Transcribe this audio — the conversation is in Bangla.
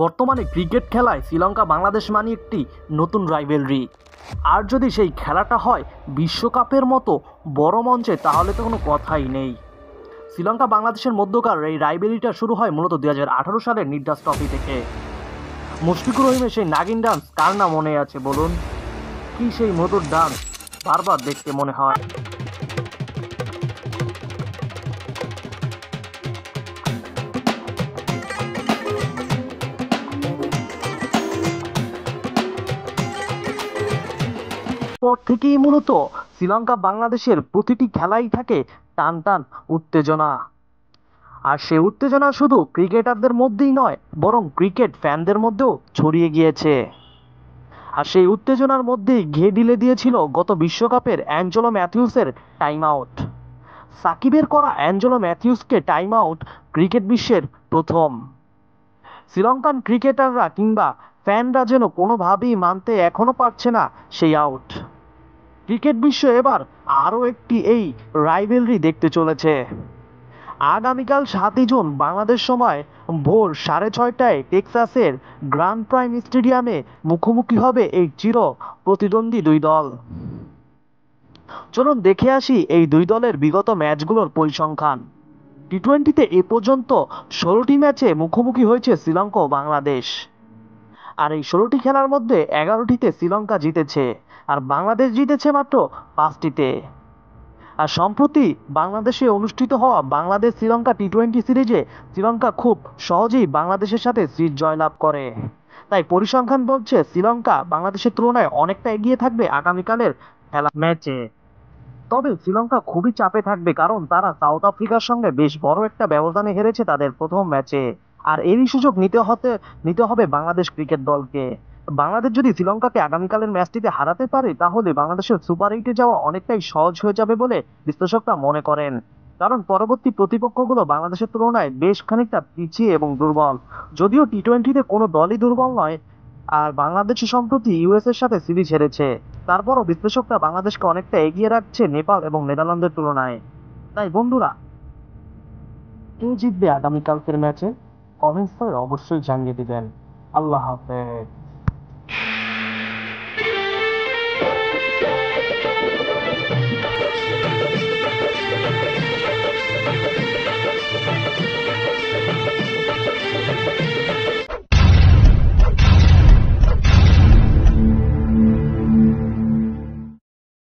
বর্তমানে ক্রিকেট খেলায় শ্রীলঙ্কা বাংলাদেশ মানে একটি নতুন রাইভেলরি। আর যদি সেই খেলাটা হয় বিশ্বকাপের মতো বড় মঞ্চে, তাহলে তো কোনো কথাই নেই। শ্রীলঙ্কা বাংলাদেশের মধ্যকার এই রাইভেলরিটা শুরু হয় মূলত 2018 সালের নিডাস ট্রফি থেকে। মুশফিকুর রহিমের সেই নাগিন ডান্স কার না মনে আছে বলুন? কি সেই মধুর ডান্স, বারবার দেখতে মনে হয়। পর থেকেই মূলত শ্রীলঙ্কা বাংলাদেশের প্রতিটি খেলাই থাকে টান টান উত্তেজনা। আর সেই উত্তেজনা শুধু ক্রিকেটারদের মধ্যেই নয়, বরং ক্রিকেট ফ্যানদের মধ্যেও ছড়িয়ে গিয়েছে। আর সেই উত্তেজনার মধ্যেই ঘি ঢেলে দিয়েছিল গত বিশ্বকাপের অ্যাঞ্জেলো ম্যাথিউসের টাইম আউট। সাকিবের করা অ্যাঞ্জেলো ম্যাথিউসকে টাইম আউট ক্রিকেট বিশ্বের প্রথম। শ্রীলঙ্কান ক্রিকেটাররা কিংবা ফ্যানরা যেন কোনোভাবেই মানতে এখনো পারছে না সেই আউট। ক্রিকেট বিশ্ব এবার আরও একটি এই রাইভেলরি দেখতে চলেছে। আগামীকাল 7ই জুন বাংলাদেশ সময় ভোর 6:30টায় টেক্সাসের গ্র্যান্ড প্রাইম স্টেডিয়ামে মুখোমুখি হবে এই চির প্রতিদ্বন্দ্বী দুই দল। চলুন দেখে আসি এই দুই দলের বিগত ম্যাচগুলোর পরিসংখ্যান। টি-20তে এ পর্যন্ত 16টি ম্যাচে মুখোমুখি হয়েছে শ্রীলঙ্কা ও বাংলাদেশ। আর এই 16টি খেলার মধ্যে 11টিতে শ্রীলঙ্কা জিতেছে, আর বাংলাদেশ জিতেছে মাত্র 5টিতে। আর সম্প্রতি বাংলাদেশে অনুষ্ঠিত হওয়া বাংলাদেশ শ্রীলঙ্কা টি-20 সিরিজে শ্রীলঙ্কা খুব সহজেই বাংলাদেশের সাথে সিরিজ জয়লাভ করে। তাই পরিসংখ্যান বলছে শ্রীলঙ্কা বাংলাদেশের তুলনায় অনেকটা এগিয়ে থাকবে আগামীকালের খেলা ম্যাচে। তবে শ্রীলঙ্কা খুবই চাপে থাকবে, কারণ তারা সাউথ আফ্রিকার সঙ্গে বেশ বড় একটা ব্যবধানে হেরেছে তাদের প্রথম ম্যাচে। আর এরই সুযোগ নিতে হবে বাংলাদেশ ক্রিকেট দলকে। বাংলাদেশ যদি শ্রীলঙ্কাকে আগামীকালের ম্যাচটিতে হারাতে পারে, তাহলে বাংলাদেশের সুপার এইটে যাওয়া অনেকটাই সহজ হয়ে যাবে বলে বিশ্লেষকরা মনে করেন। কারণ পরবর্তী প্রতিপক্ষগুলো বাংলাদেশের তুলনায় বেশ খানিকটা পিছিয়ে এবং দুর্বল। যদিও টি-20তে কোনো দলই দুর্বল নয়, আর বাংলাদেশ সম্প্রতি ইউএস এর সাথে সিরিজ হেরেছে, তারপরও বিশ্লেষকরা বাংলাদেশকে অনেকটা এগিয়ে রাখছে নেপাল এবং নেদারল্যান্ডের তুলনায়। তাই বন্ধুরা, কে জিতবে আগামীকালকের ম্যাচে কমেন্টস করে অবশ্যই জানিয়ে দিবেন। আল্লাহ হাফেজ।